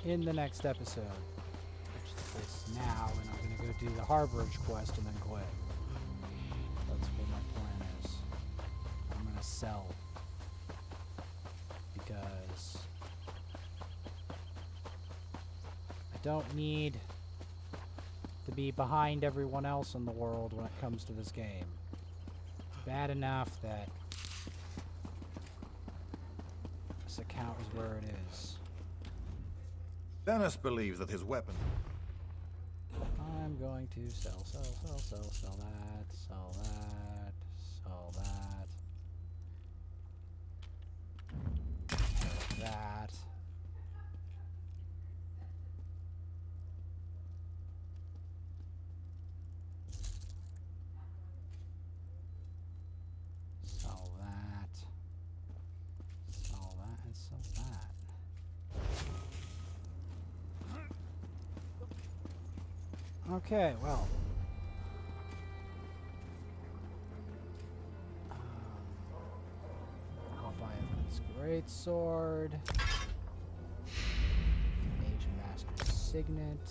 in the next episode. Which is this now, and I'm gonna go do the Harborage quest and then quit. That's what my plan is. I'm gonna sell. Because I don't need to be behind everyone else in the world when it comes to this game. Bad enough that this account is where it is. Dennis believes that his weapon... I'm going to sell that, sell that, sell that. That. Sell that. Sell that and sell that. Okay, well. Leviathan's Greatsword. Mage Master's Signet.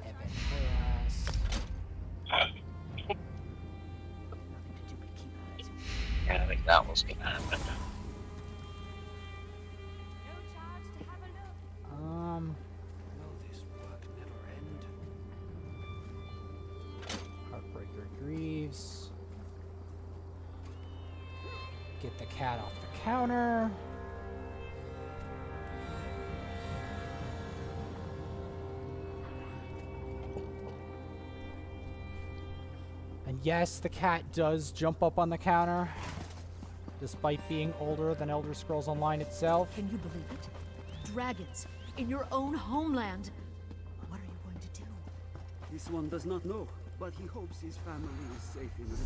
Ebon Harass. Yeah, I think that was gonna happen. Heartbreaker Greaves. Get the cat off the counter. And yes, the cat does jump up on the counter, despite being older than Elder Scrolls Online itself. Can you believe it? Dragons in your own homeland. What are you going to do? This one does not know, but he hopes his family is safe in River.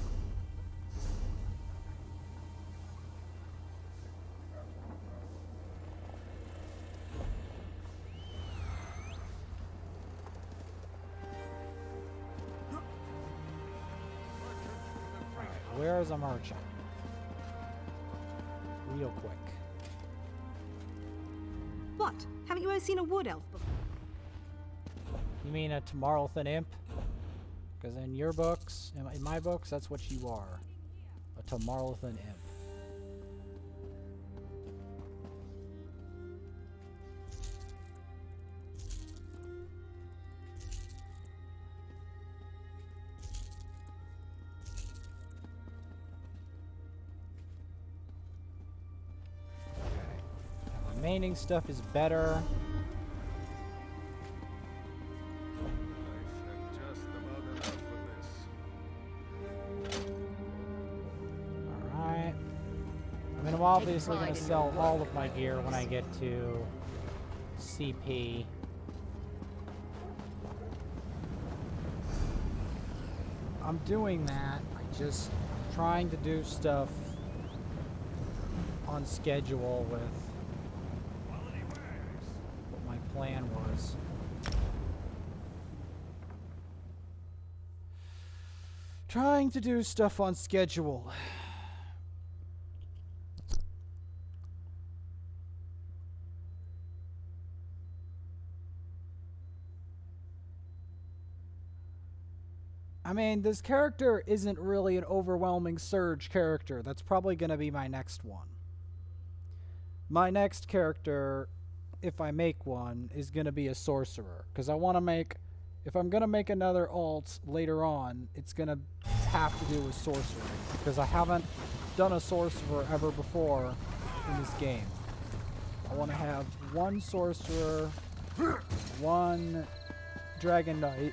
Where is a merchant? Real quick. What? Haven't you ever seen a wood elf before? You mean a Tomorrowthan imp? Because in your books, in my books, that's what you are. A Tomorrowthan imp. Remaining stuff is better. Alright. I mean, I'm obviously going to sell all of my gear when I get to CP. I'm doing that. I'm trying to do stuff on schedule with what my plan was. Trying to do stuff on schedule. I mean, this character isn't really an overwhelming surge character. That's probably going to be my next one. My next character, if I make one, is going to be a sorcerer. Because I want to make... If I'm going to make another alt later on, it's going to have to do with sorcery. Because I haven't done a sorcerer ever before in this game. I want to have one sorcerer, one dragon knight,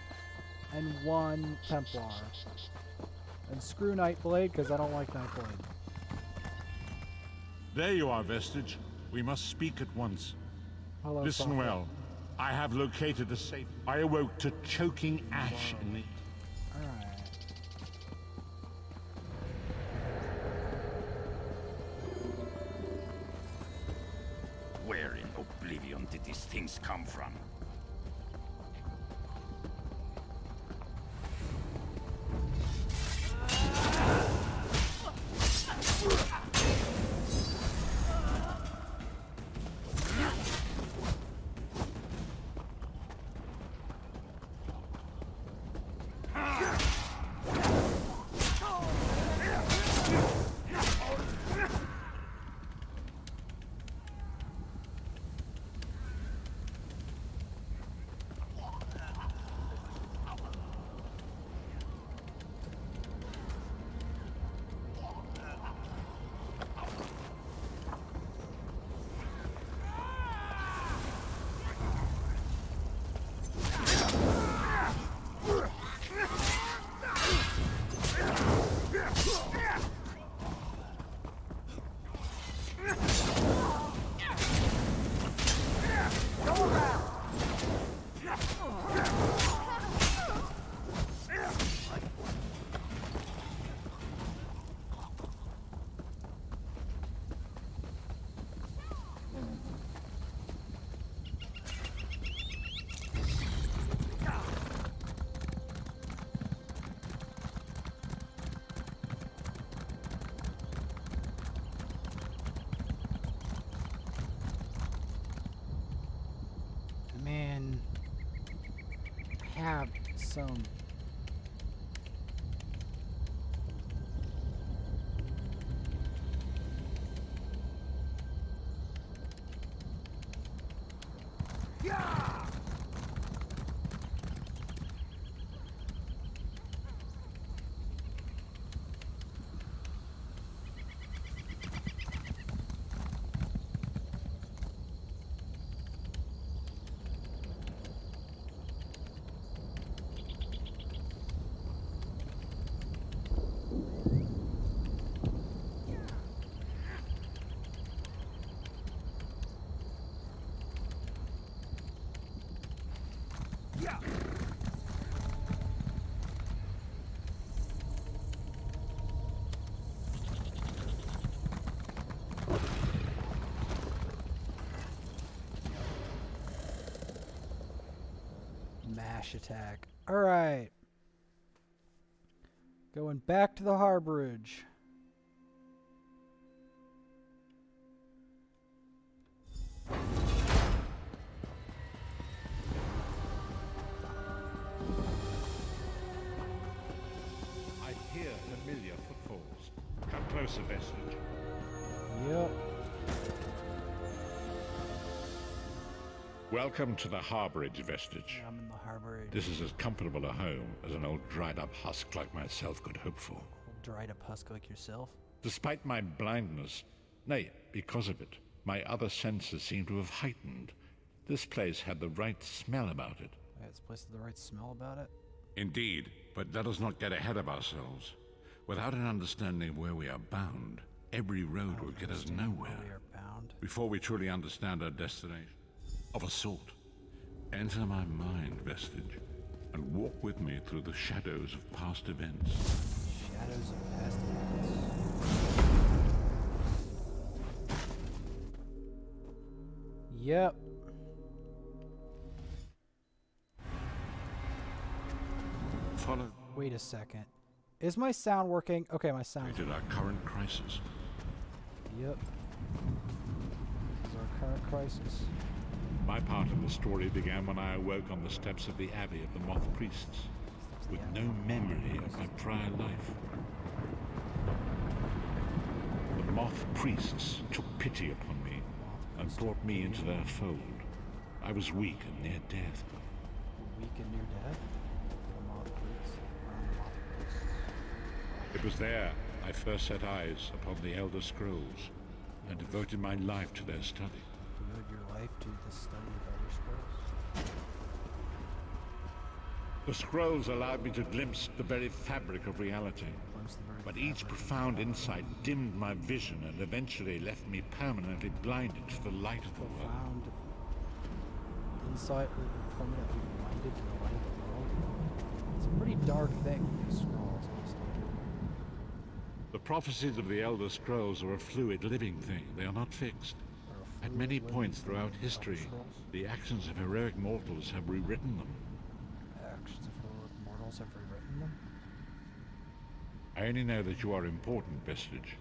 and one Templar. And screw Nightblade, because I don't like Nightblade. There you are, Vestige. We must speak at once. Hello, Listen Prophet. well. I have located a safe. I awoke to choking ash in the... Alright. Where in oblivion did these things come from? some. Mash attack. Alright. Going back to the harborage. I hear familiar footfalls. Come closer, Vestige. Yep. Welcome to the harborage, Vestige. I'm in the harborage. This is as comfortable a home as an old dried-up husk like myself could hope for. Dried up husk like yourself. Despite my blindness, nay, because of it, my other senses seem to have heightened. This place had the right smell about it. This place had the right smell about it. Indeed, but let us not get ahead of ourselves. Without an understanding of where we are bound, every road will get us nowhere. We are bound. Before we truly understand our destination. Of a sort. Enter my mind, Vestige, and walk with me through the shadows of past events. Shadows of past events. Yep. Follow Wait a second. Is my sound working? Okay, my sound. me to our current crisis. Yep. This is our current crisis. My part of the story began when I awoke on the steps of the Abbey of the Moth Priests, with no memory of my prior life. The Moth Priests took pity upon me and brought me into their fold. I was weak and near death. Weak and near death? The moth priests. The moth priests. It was there I first set eyes upon the Elder Scrolls and devoted my life to their study. Devote your life to the study of Elder Scrolls. The scrolls allowed me to glimpse the very fabric of reality, but each profound insight dimmed my vision and eventually left me permanently blinded to the light of the world. Profound insight will permanently blinded to the light of the world. It's a pretty dark thing, these scrolls, honestly. The prophecies of the Elder Scrolls are a fluid, living thing. They are not fixed. At many points throughout history, the actions of heroic mortals have rewritten them. Actions of heroic mortals have rewritten them? I only know that you are important, Vestige.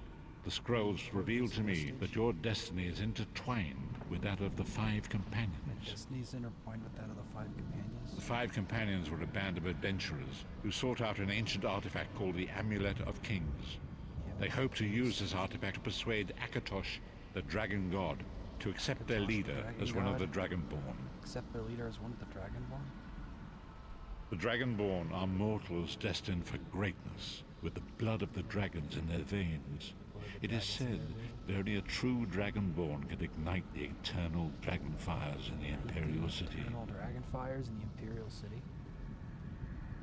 The scrolls reveal to me that your destiny is intertwined with that of the Five Companions. Destiny's intertwined with that of the Five Companions. The Five Companions were a band of adventurers who sought out an ancient artifact called the Amulet of Kings. They hoped to use this artifact to persuade Akatosh, the Dragon God, to accept their leader as one of the Dragonborn. Accept their leader as one of the Dragonborn? The Dragonborn are mortals destined for greatness, with the blood of the dragons in their veins. It is said that only a true Dragonborn can ignite the eternal dragon fires in the Imperial City. Eternal dragon fires in the Imperial City?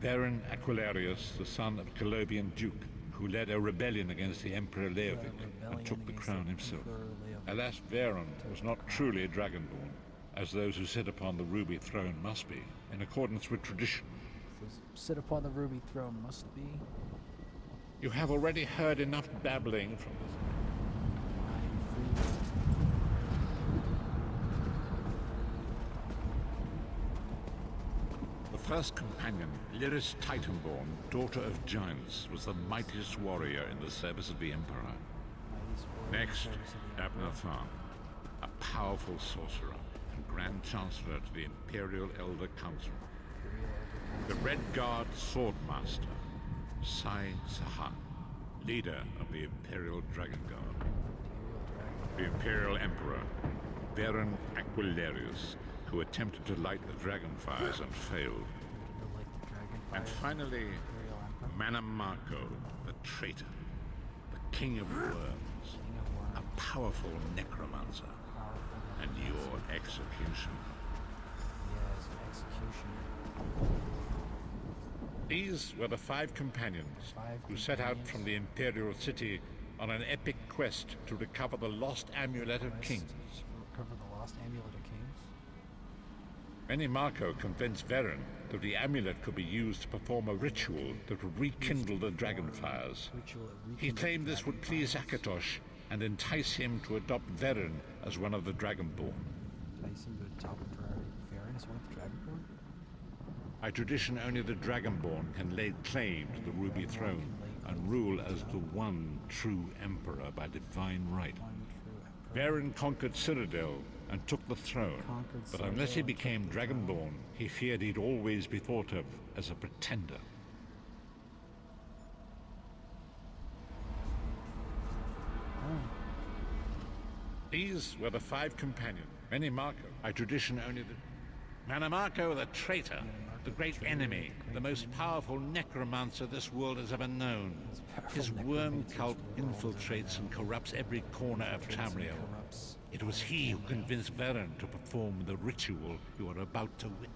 Baron Aquilarius, the son of Colovian Duke, who led a rebellion against the Emperor Leovic and took the crown himself. Alas, Veron was not truly a Dragonborn, as those who sit upon the ruby throne must be, in accordance with tradition. Those who sit upon the ruby throne must be. You have already heard enough babbling from this. The first companion, Lyris Titanborn, daughter of giants, was the mightiest warrior in the service of the Emperor. Next, Abner Tharn, a powerful sorcerer and Grand Chancellor to the Imperial Elder Council. The Red Guard Swordmaster, Sai Sahan, leader of the Imperial Dragon Guard. The Imperial Emperor, Baron Aquilarius, who attempted to light the dragon fires and failed. And finally, Manamako, the traitor, the King of Worms, a powerful necromancer, and your executioner. Yes, an executioner. These were the 5 companions who set out from the Imperial City on an epic quest to recover the lost Amulet of Kings. Recover the lost Amulet of Kings? Manamako convinced Varen that the amulet could be used to perform a ritual that would rekindle the dragon fires. He claimed this would please Akatosh and entice him to adopt Varen as one of the Dragonborn. Entice him to adopt Varen as one of the Dragonborn? By tradition, only the Dragonborn can lay claim to the Ruby Throne and rule as the one true Emperor by divine right. Varen conquered Cyrodiil and took the throne, but unless he became Dragonborn, he feared he'd always be thought of as a pretender. These were the 5 companions. Manamako, by tradition only the... Manamako the traitor, the great enemy, the most powerful necromancer this world has ever known. His worm cult infiltrates and corrupts every corner of Tamriel. It was he who convinced Varen to perform the ritual you are about to witness.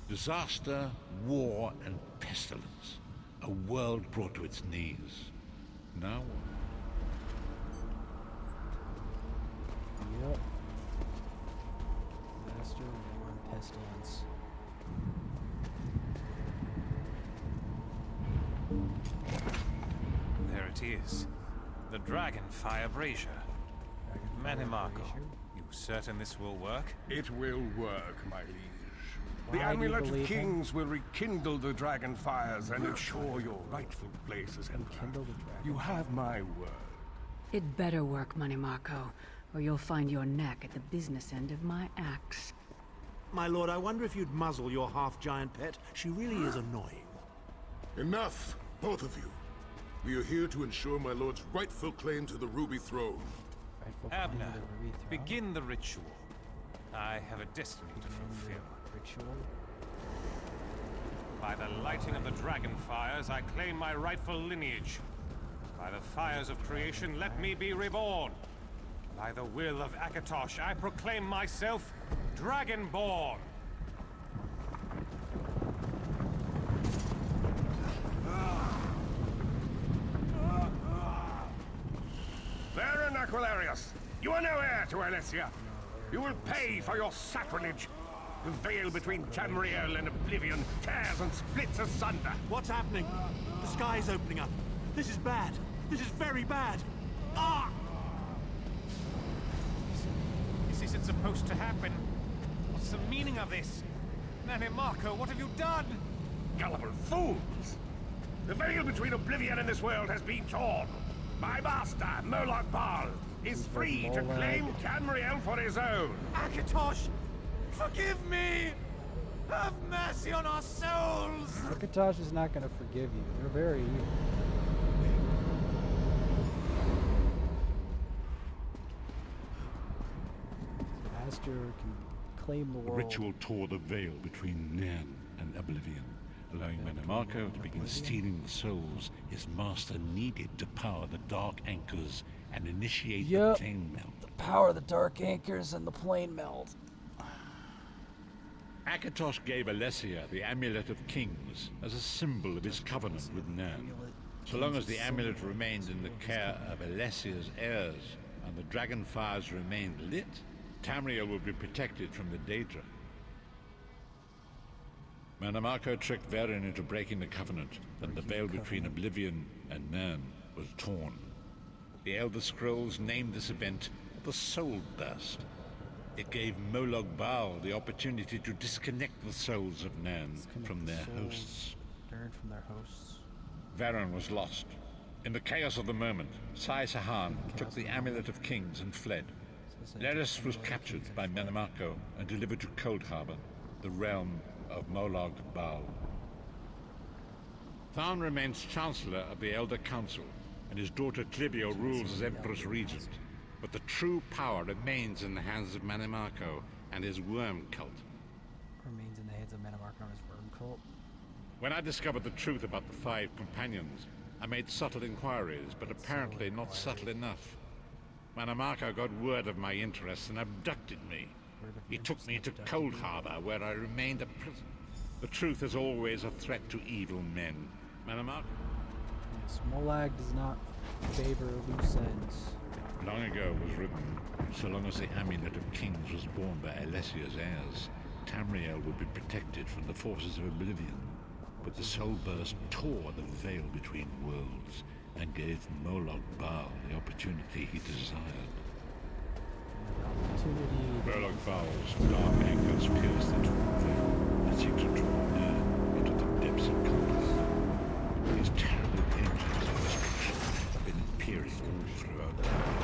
Disaster, war, and pestilence. A world brought to its knees. Now what? Yep. Disaster, war, and pestilence. There it is. The Dragonfire Brazier. Manamako, you certain this will work? It will work, my liege. Why The do you Amulet of believe him? Kings will rekindle the dragon fires and ensure your rightful place as Emperor. Rekindle the dragon You have my word. It better work, Manamako, or you'll find your neck at the business end of my axe. My lord, I wonder if you'd muzzle your half-giant pet. She really is annoying. Enough, both of you. We are here to ensure my lord's rightful claim to the Ruby Throne. Abner, begin the ritual. I have a destiny to fulfill. Ritual? By the lighting of the dragon fires, I claim my rightful lineage. By the fires of creation, let me be reborn. By the will of Akatosh, I proclaim myself Dragonborn. Baron Aquilarius, you are no heir to Alessia. You will pay for your sacrilege. The veil between Tamriel and Oblivion tears and splits asunder. What's happening? The sky's opening up. This is bad. This is very bad. Ah! This isn't supposed to happen. What's the meaning of this? Manamako, what have you done? Gullible fools! The veil between Oblivion and this world has been torn. My master, Moloch Baal, is free to claim Tamriel for his own. Akatosh, forgive me! Have mercy on our souls! Akatosh is not going to forgive you. They're very evil. Master can claim the The world. ritual tore the veil between Nan and Oblivion, allowing Manamako to begin stealing the souls his master needed to power the dark anchors and initiate the plane melt. The power of the dark anchors and the plane melt. Akatosh gave Alessia the Amulet of Kings as a symbol of his covenant with Nan. So long as the amulet remained in the care of Alessia's heirs and the dragon fires remained lit, Tamriel would be protected from the Daedra. Manamako tricked Varen into breaking the covenant, and the veil between Oblivion and Nan was torn. The Elder Scrolls named this event the Soul Burst. It gave Moloch Baal the opportunity to disconnect the souls of Nan from their hosts. From their hosts. Varen was lost. In the chaos of the moment, Sai Sahan took the Amulet of Kings and fled. Leris was captured by Manamako and delivered to Cold Harbor, the realm of Moloch Baal. Tharn remains Chancellor of the Elder Council, and his daughter Clibio rules as Empress Regent. But the true power remains in the hands of Manimarco and his worm cult. Remains in the hands of Manimarco and his worm cult. When I discovered the truth about the 5 companions, I made subtle inquiries, but apparently not subtle enough. Manimarco got word of my interests and abducted me. He took me to Cold Harbor, where I remained a prisoner. The truth is always a threat to evil men. Manimarco? Yes, Molag does not favor loose ends. Long ago was written, so long as the Amulet of Kings was borne by Alessia's heirs, Tamriel would be protected from the forces of oblivion. But the soul burst tore the veil between worlds and gave Molag Bal the opportunity he desired. Molag Bal's dark anchors pierced the torn veil and seemed to draw near into the depths of consciousness. These terrible engines of destruction have been appearing all throughout time.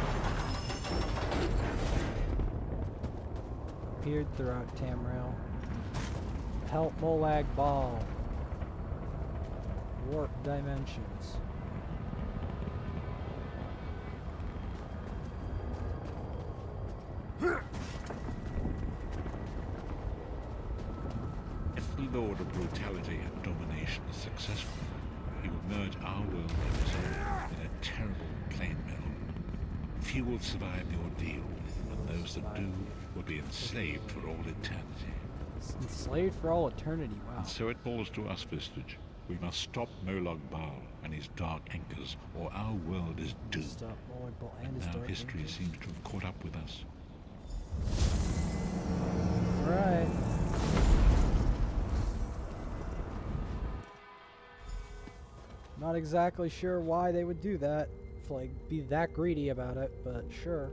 Appeared throughout Tamriel. Help Molag Bal. Warp dimensions. If the Lord of Brutality and Domination is successful, he will merge our world and his own in a terrible plane meld. Few will survive the ordeal, and those that do will be enslaved for all eternity. Enslaved for all eternity, wow. And so it falls to us, Vistage. We must stop Molag Bal and his dark anchors, or our world is doomed. Stop Molag Bal and his now dark history anchors. seems to have caught up with us. Right. Not exactly sure why they would do that. Like, be that greedy about it, but sure.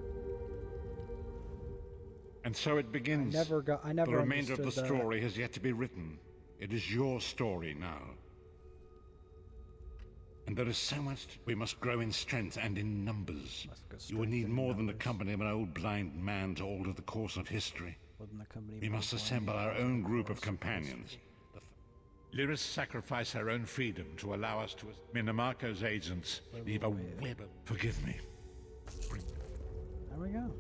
And so it begins. I never The remainder of the understood story has yet to be written. It is your story now. And there is so much. We must grow in strength and in numbers. You will need more than the company of an old blind man to alter the course of history. We must assemble our own group of companions. Lyris sacrificed her own freedom to allow us to... Minimarco's agents leave a web of... Forgive me. There we go.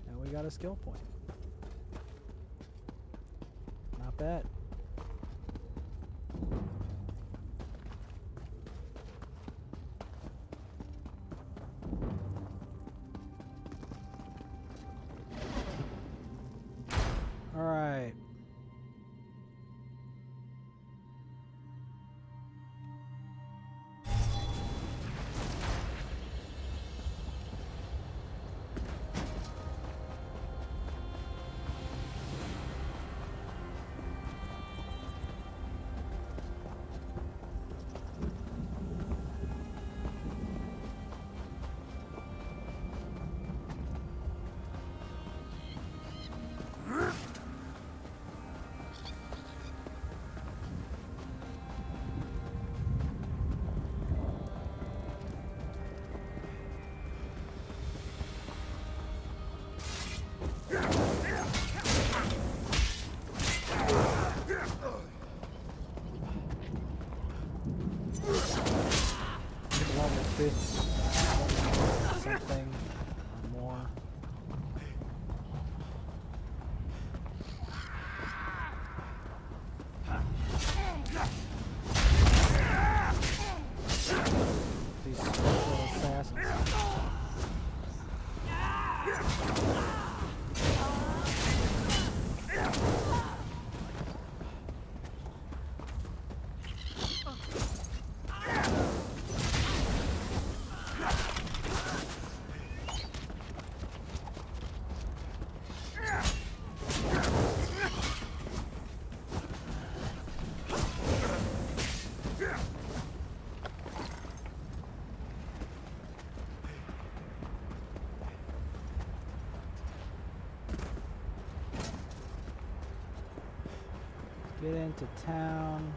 Now we got a skill point. Not bad. All right. Level 50, something or more. These special assassins. Get into town.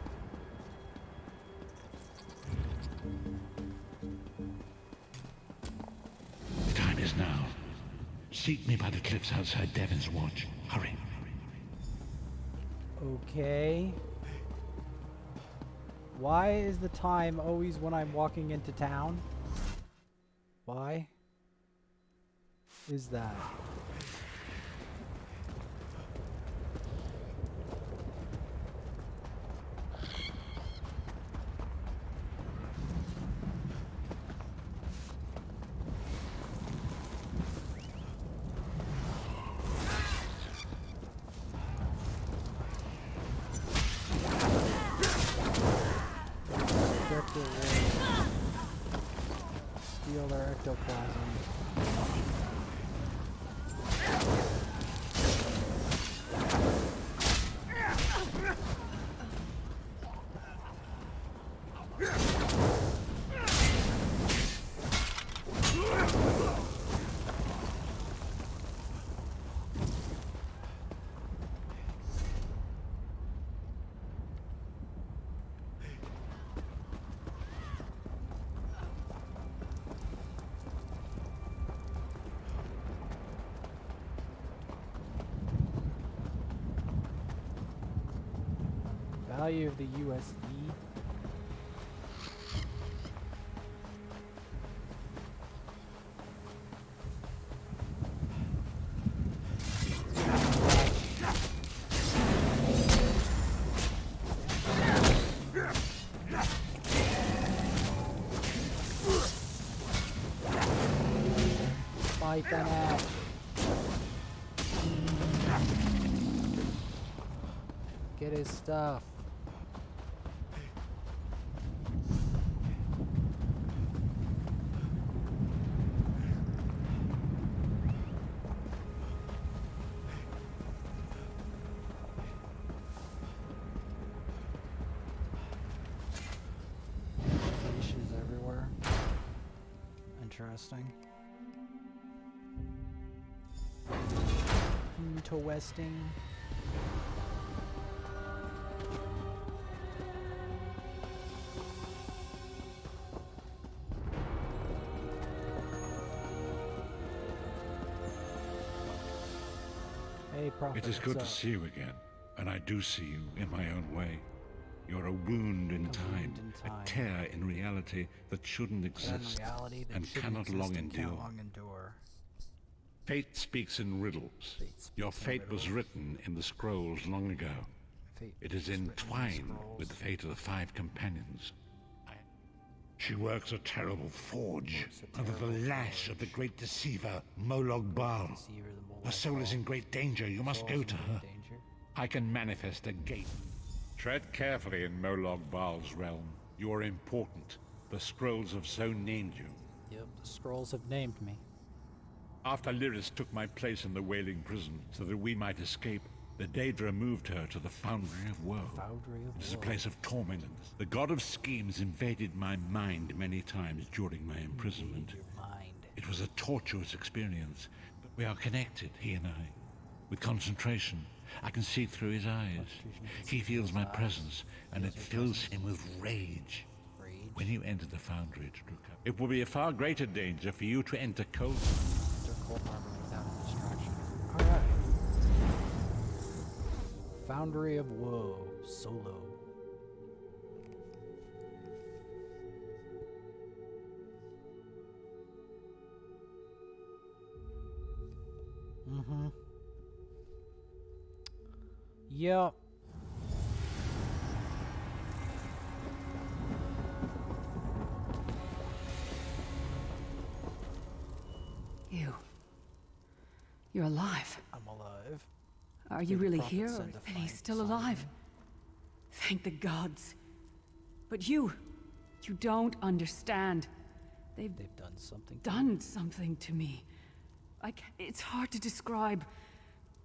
The time is now. Seek me by the cliffs outside Devon's Watch. Hurry. Okay. Why is the time always when I'm walking into town? Why is that? Steal their ectoplasm. Value of the USD. Fight that ass. Get his stuff. Fishes everywhere. Interesting. Interesting. Hey, Prophet, It is good to what's up? see you again, and I do see you in my own way. You're a wound in time, a tear in reality that shouldn't exist and cannot long endure. Fate speaks in riddles. Your fate was written in the scrolls long ago. It is entwined with the fate of the 5 companions. She works a terrible forge under the lash of the great deceiver, Molog Baal. Her soul is in great danger. You must go to her. I can manifest a gate. Tread carefully in Molog Baal's realm. You are important. The scrolls have so named you. Yep, the scrolls have named me. After Lyris took my place in the Wailing Prison so that we might escape, the Daedra moved her to the Foundry of Woe. It is a place of torment. The god of schemes invaded my mind many times during my imprisonment. It was a tortuous experience, but we are connected, he and I. With concentration, I can see through his eyes. He feels my presence, and it fills him with rage. When you enter the Foundry, Druka, it will be a far greater danger for you to enter cold Harbor without a distraction. Alright. Foundry of Woe, solo. Yep. You're alive. I'm alive. Are you really here, and he's still alive? Thank the gods. But you don't understand. They've done something to me. It's hard to describe.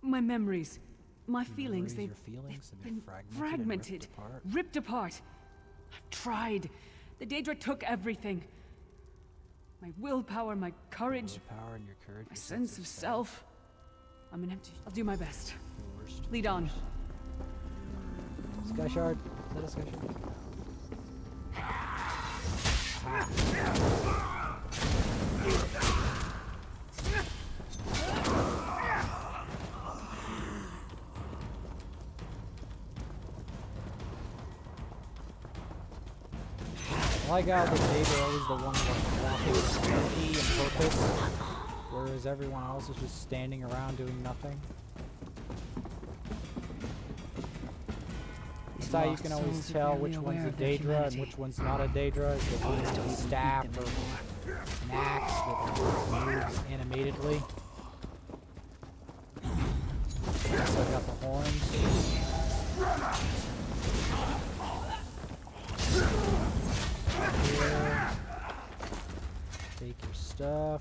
My memories, my feelings, they've been fragmented, ripped apart. I've tried. The Daedra took everything. My willpower, my courage, my sense of self. I'm an empty. I'll do my best. Lead on. Sky Shard. Is that a Sky Shard? I like how the Daedra is the one like walking spooky and purpose, whereas everyone else is just standing around doing nothing. That's how you can always tell which one's a Daedra and which one's not a Daedra. Is the one with a staff or an axe that moves animatedly. So I got the horns. Here. Take your stuff.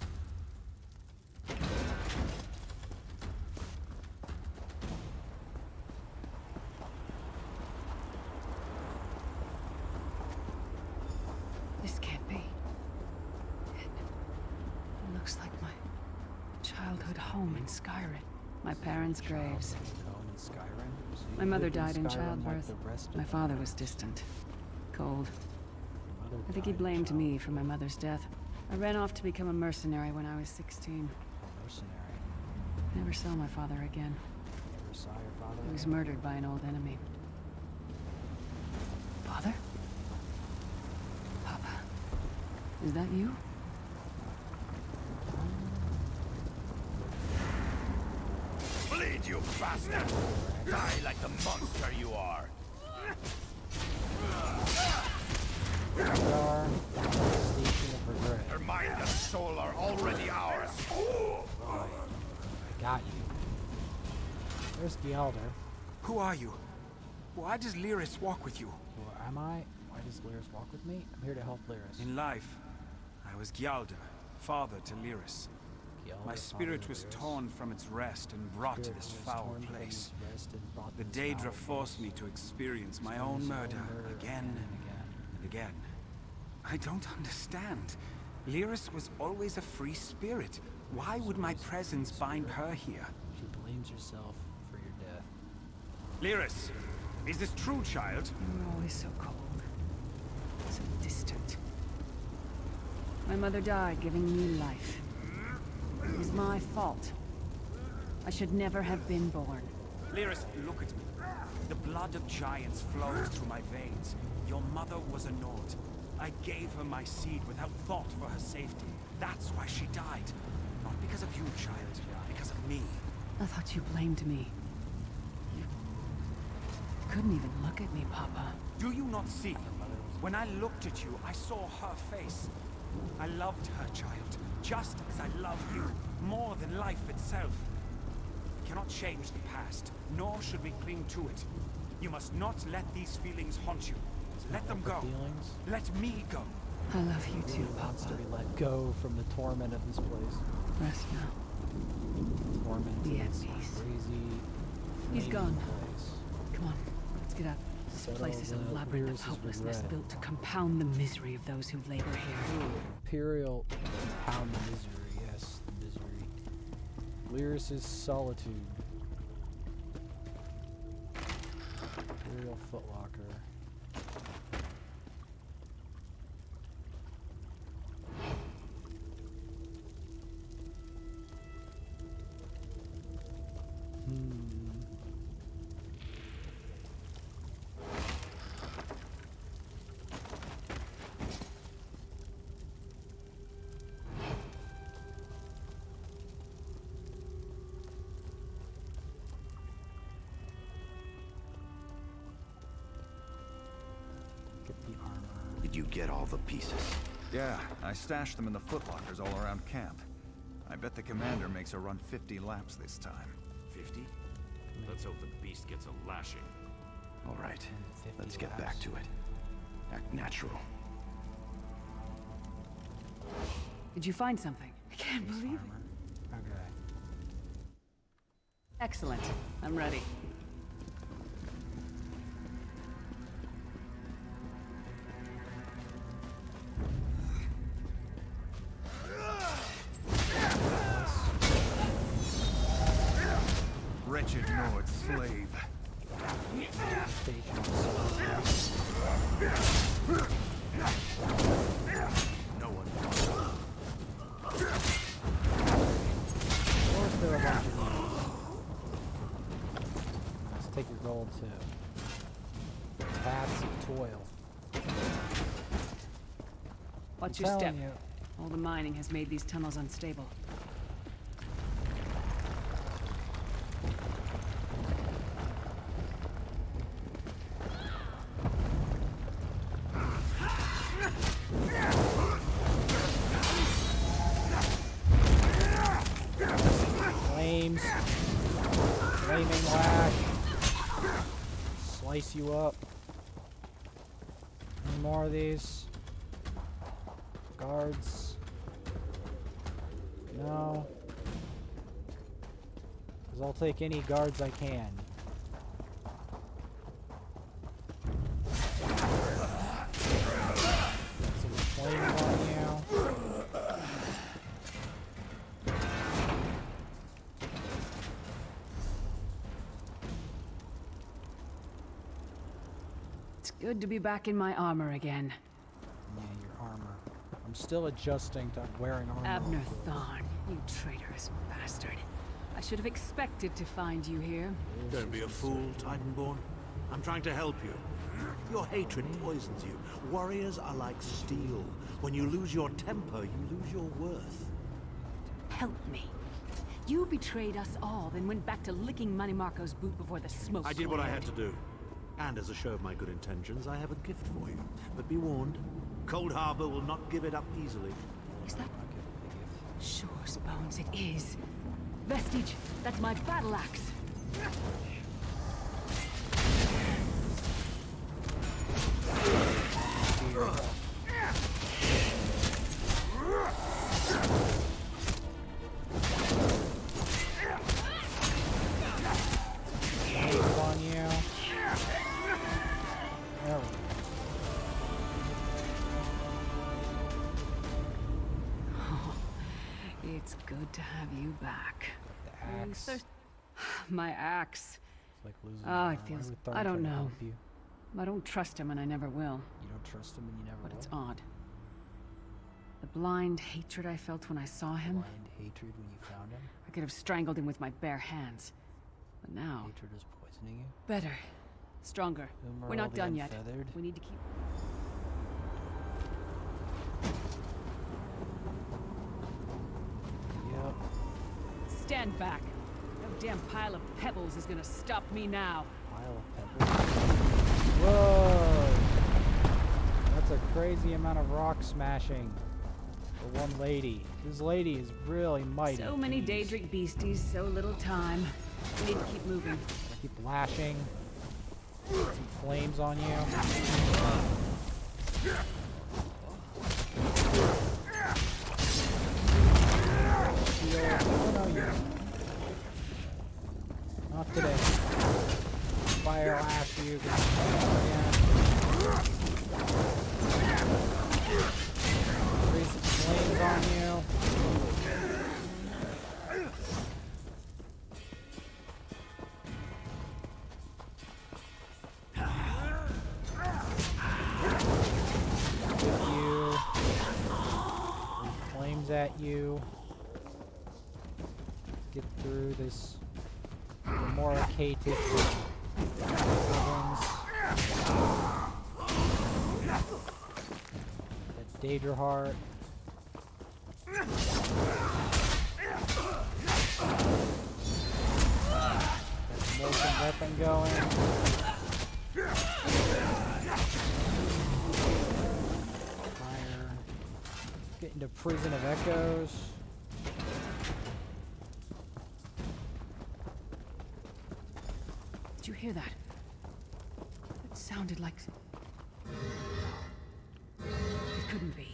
This can't be. It looks like my childhood home in Skyrim. My parents' graves. Home in Skyrim. So My you mother lived died in Skyrim childbirth. Like the rest of My father was distant. Cold. I think he blamed me for my mother's death. I ran off to become a mercenary when I was 16. A mercenary. I never saw my father again. Never saw your father. He was murdered by an old enemy. Father? Papa. Is that you? Bleed, you bastard! Die like the monster you are! Station of regret. Your mind and soul are already ours! I got you. There's Gialder. Who are you? Why does Lyris walk with you? Who am I? Why does Lyris walk with me? I'm here to help Lyris. In life, I was Gialder, father to Lyris. My spirit was torn from its rest and brought to this foul place. The Daedra forced me to experience my own murder again and again. I don't understand. Lyris was always a free spirit. Why would my presence bind her here? She blames herself for your death. Lyris, is this true, child? You were always so cold. So distant. My mother died giving me life. It was my fault. I should never have been born. Lyris, look at me. The blood of giants flows through my veins. Your mother was a Nord. I gave her my seed without thought for her safety. That's why she died. Not because of you, child. Because of me. I thought you blamed me. You couldn't even look at me, Papa. Do you not see? When I looked at you, I saw her face. I loved her, child. Just as I love you. More than life itself. We cannot change the past, nor should we cling to it. You must not let these feelings haunt you. Let them go. Let me go. I love you too, Wants to Papa. be let go from the torment of this place. Rest now. Torment Be at is peace. crazy. He's flaming gone. Place. Come on, let's get up. This place is a labyrinth of hopelessness built to compound the misery of those who labor here. Imperial compound the misery. Yes, the misery. Lyris' solitude. Imperial footlocker. Did you get all the pieces? Yeah, I stashed them in the footlockers all around camp. I bet the commander makes her run 50 laps this time. 50? Let's hope the beast gets a lashing. All right, let's get back to it. Act natural. Did you find something? I can't believe it. Okay. Excellent. I'm ready. Wretched Nord slave. No one. Or if there are a bunch of Watch I'm your step. telling you. All the mining has made these tunnels unstable. Flames. Flaming lash. Slice you up. Any more of these? Guards. No. Because I'll take any guards I can. Some flames on you. It's good to be back in my armor again. Yeah, your armor. I'm still adjusting to wearing armor. Abner Thorn, you traitorous bastard. I should have expected to find you here. Don't be a fool, Titanborn. I'm trying to help you. Your hatred poisons you. Warriors are like steel. When you lose your temper, you lose your worth. Help me. You betrayed us all, then went back to licking Manny Marco's boot before the smoke. I did what I had to do. And as a show of my good intentions, I have a gift for you. But be warned, Cold Harbor will not give it up easily. Is that... Sure, Bones, it is. Vestige, that's my battle axe. On you. There we go. It's good to have you back. The axe. My axe. It's like losing Oh, an it arm. feels... would I don't try to know. help you. I don't trust him and I never will. You don't trust him and you never But will. it's odd. The blind hatred I felt when I saw him. Blind hatred when you found him. I could have strangled him with my bare hands. But now... Hatred is poisoning you. Better. Stronger. Whom are We're all not the done yet. unfeathered? We need to keep... Yep. Stand back. No damn pile of pebbles is gonna stop me now. Pile of pebbles. Whoa! That's a crazy amount of rock smashing for one lady. This lady is really mighty. So many beast. Daedric beasties, so little time. We need to keep moving. I keep lashing. Some flames on you. Oh no, you. Not today. Fire lash you. Raise some flames on you. At you. Get through this demoricated buildings. That Daedra heart. That molten weapon going. Get into Prison of Echoes. Did you hear that? It sounded like... It couldn't be.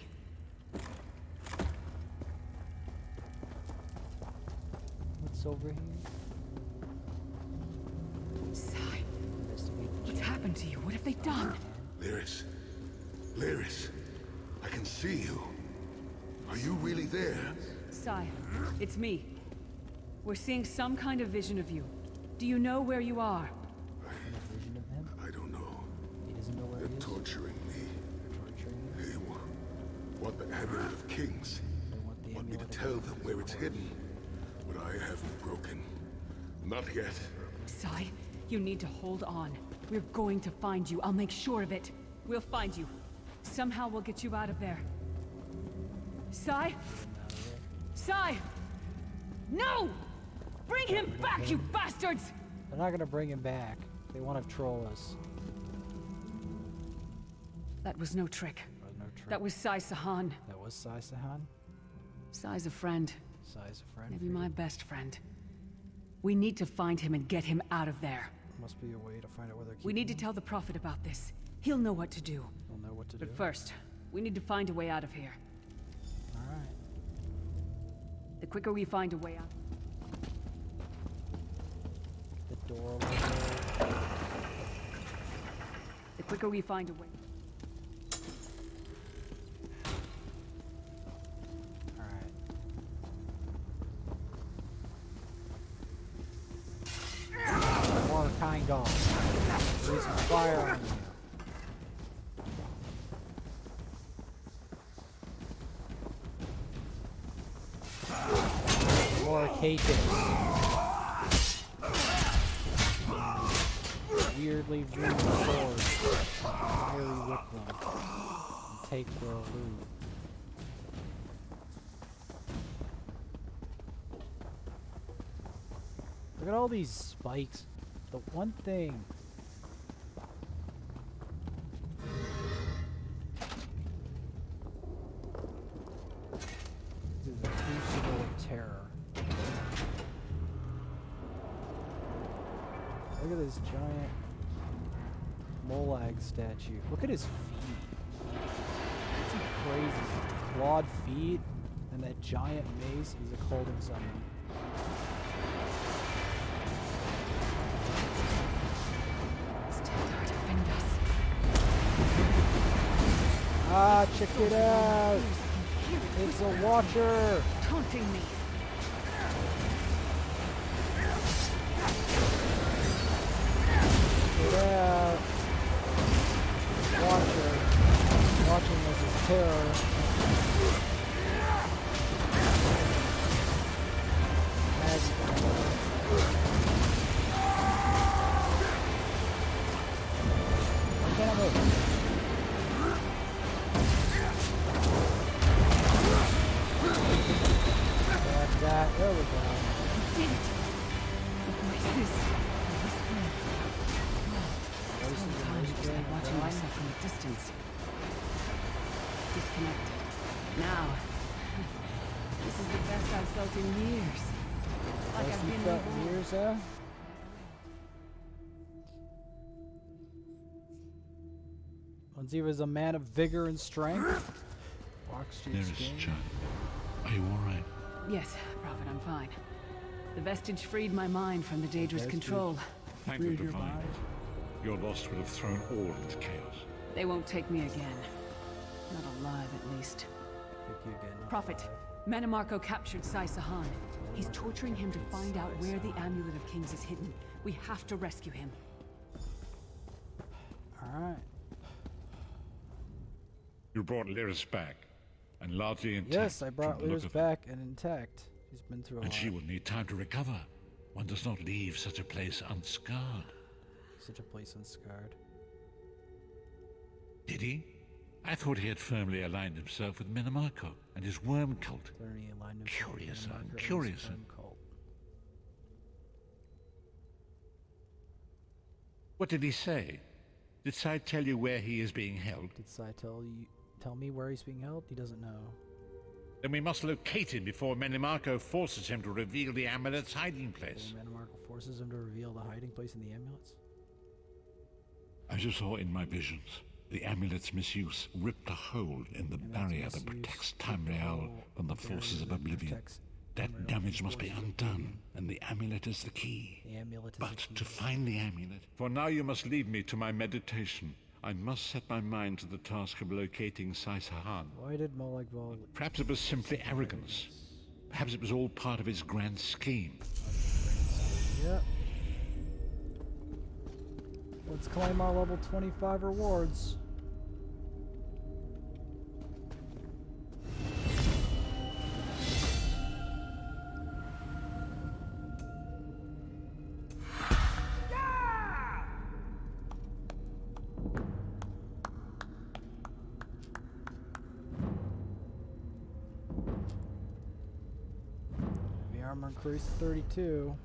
What's over here? Sai, what's happened to you? What have they done? Lyris. Lyris. I can see you. Are you really there? Sai, it's me. We're seeing some kind of vision of you. Do you know where you are? I don't know. He doesn't know where They're he is. torturing me. They want the Amulet of Kings. Want me to tell them where it's hidden. But I haven't broken. Not yet. Sai, you need to hold on. We're going to find you. I'll make sure of it. We'll find you. Somehow we'll get you out of there. Sai? Sai! No! Bring him back, you bastards! They're not gonna bring him back. They want to troll us. That was no trick. No trick. That was Sai Sahan. That was Sai Sahan? Sai's a friend. Sai's a friend. Maybe my best friend. We need to find him and get him out of there. Must be a way to find out where they're keeping We need to him. tell the Prophet about this. He'll know what to do. He'll know what to do. But first, we need to find a way out of here. Alright. The quicker we find a way out... The door over there. The quicker we find a way... Alright. More kind of. Use some fire on you. More cages. Weirdly voodoo swords. Fiery whip them. And take their loot. Look at all these spikes. The one thing. This is a crucible of terror. Look at this giant Molag statue. Look at his feet. It's crazy. Clawed feet and that giant mace. He's like holding something. Ah, check it out! It's a watcher! Taunting me! Check it out! Watcher. Watching us is terror. Why can't I move? That. There we go. You did it! The voices. Sometimes it's like watching myself from a distance. Disconnected. Now, this is the best I've felt in years. Like Best I've you been felt in reborn. years, huh? Onziva is a man of vigor and strength. Walks to your There is skin. John. Are you all right? Yes, Prophet, I'm fine. The vestige freed my mind from the Daedra's Vestige. control. Thank the Read your Divine. mind. Your loss would have thrown all into chaos. They won't take me again. Not alive, at least. Pick you again, not Prophet, alive. Manamarco captured Sai Sahan. He's torturing him to find out where the Amulet of Kings is hidden. We have to rescue him. Alright. You brought Lyris back, and largely intact. Yes, I brought from the look Lyris of back and intact. He's been through a And lot. she will need time to recover. One does not leave such a place unscarred. Such a place unscarred. Did he? I thought he had firmly aligned himself with Minimarco and his worm cult. Clearly aligned himself with Curious, Minimarco and his curious. own cult. What did he say? Did Sai tell you where he is being held? Did Sai tell me where he's being held? He doesn't know. Then we must locate him before Menimarco forces him to reveal the amulet's hiding place. Manamarco forces him to reveal the hiding place in the amulets. As you saw in my visions, the amulet's misuse ripped a hole in the barrier that protects Tamriel from the forces of oblivion. That damage must be undone, and the amulet is the key. The amulet is But the key. to find the amulet... For now you must leave me to my meditation. I must set my mind to the task of locating Sai Sahan. Why did Molag Val... Perhaps it was simply arrogance. Perhaps it was all part of his grand scheme. Yep. Let's claim our level 25 rewards. armor increase to 32.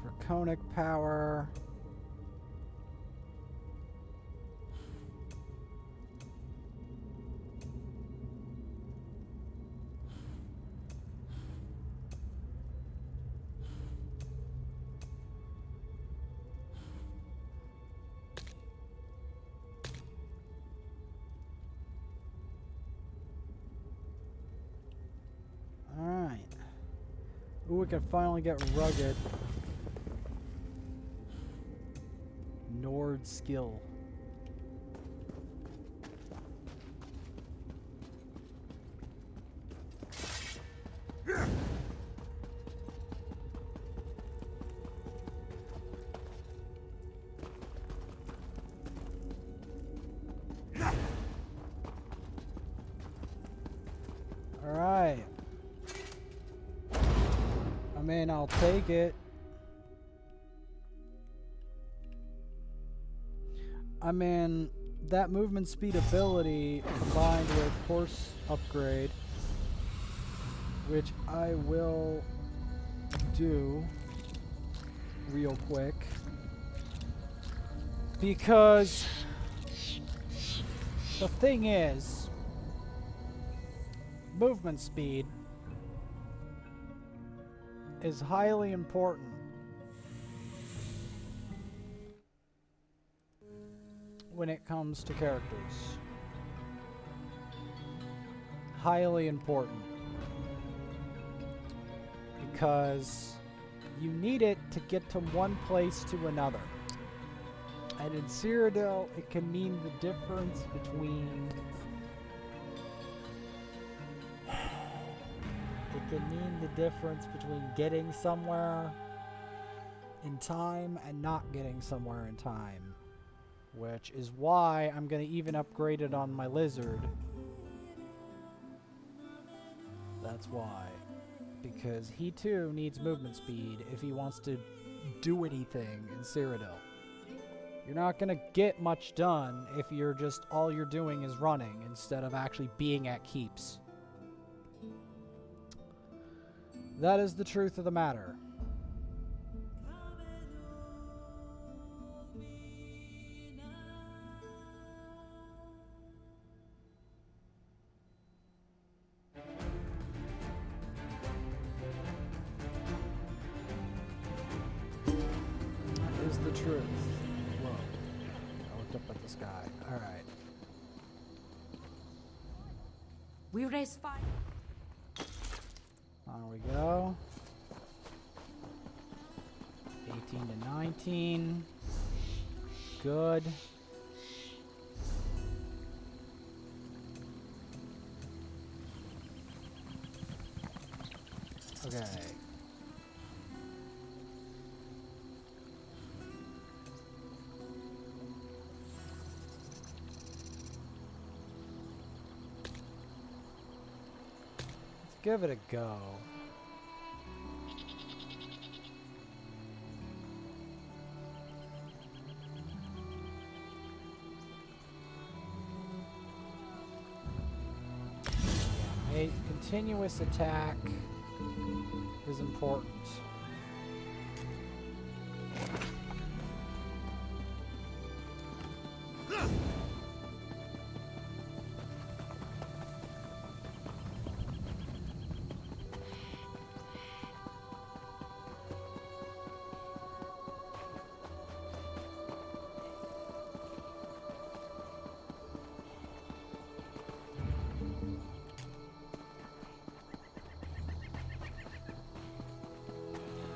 Draconic power. Alright. Ooh, we can finally get rugged. Nord skill. Alright. I mean, I'll take it. I mean, that movement speed ability combined with horse upgrade, which I will do real quick, because the thing is, movement speed is highly important. When it comes to characters. Highly important. Because you need it to get to one place to another. And in Cyrodiil, it can mean the difference between... It can mean the difference between getting somewhere in time and not getting somewhere in time. Which is why I'm going to even upgrade it on my lizard. That's why. Because he too needs movement speed if he wants to do anything in Cyrodiil. You're not going to get much done if you're just, all you're doing is running instead of actually being at keeps. That is the truth of the matter. The truth. Whoa. I looked up at the sky. Alright. We raise fire. On we go. 18 to 19. Good. Okay. Give it a go. A continuous attack is important.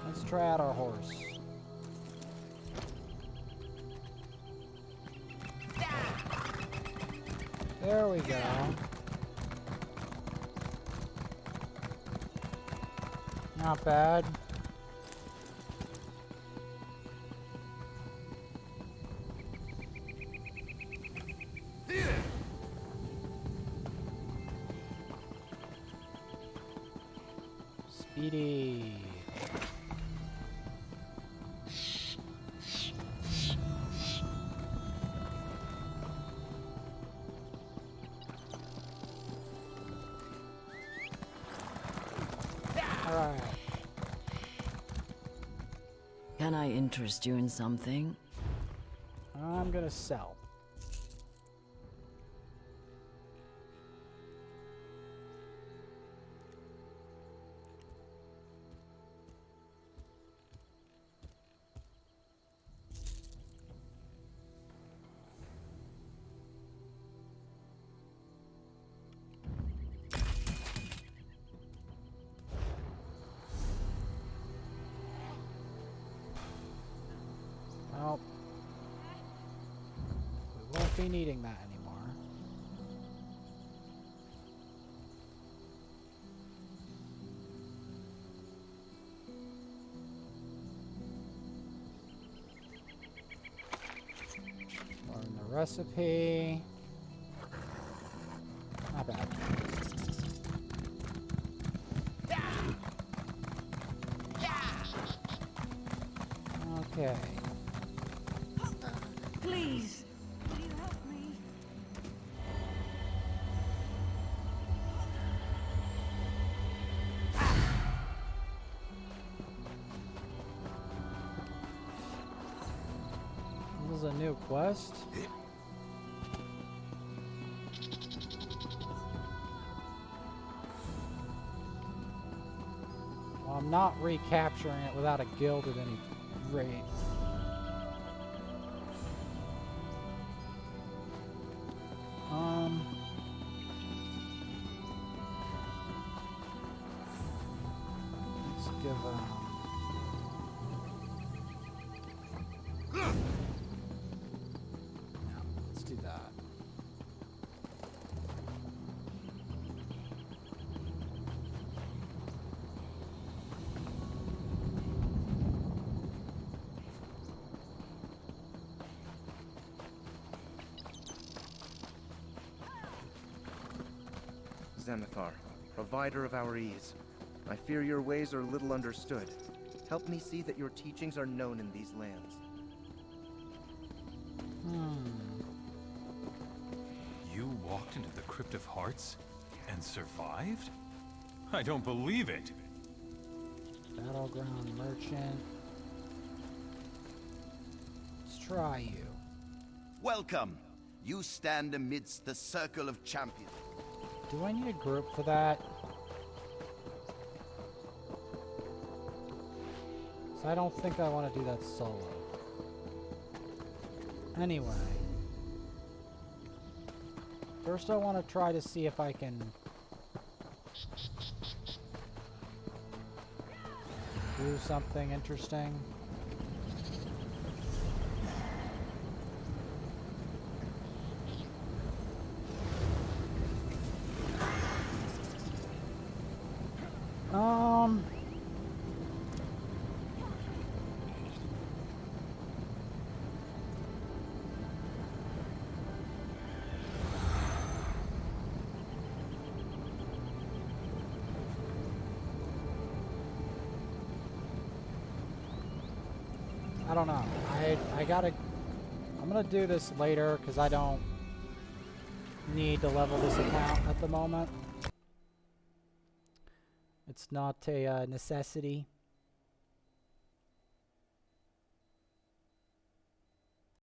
Let's try out our horse. There we go. Not bad. Speedy. Alright. Can I interest you in something? I'm gonna sell. Well, we won't be needing that anymore. Learn the recipe. Not bad. Okay. Please, will you help me? This is a new quest. Well, I'm not recapturing it without a guild at any rate. Let's give no, let's do that. Xanathar, provider of our ease. I fear your ways are little understood. Help me see that your teachings are known in these lands. You walked into the Crypt of Hearts and survived? I don't believe it. Battleground merchant. Let's try you. Welcome. You stand amidst the circle of champions. Do I need a group for that? So I don't think I want to do that solo. Anyway. First I want to try to see if I can do something interesting. I don't know. I'm gonna do this later because I don't need to level this account at the moment. It's not a necessity.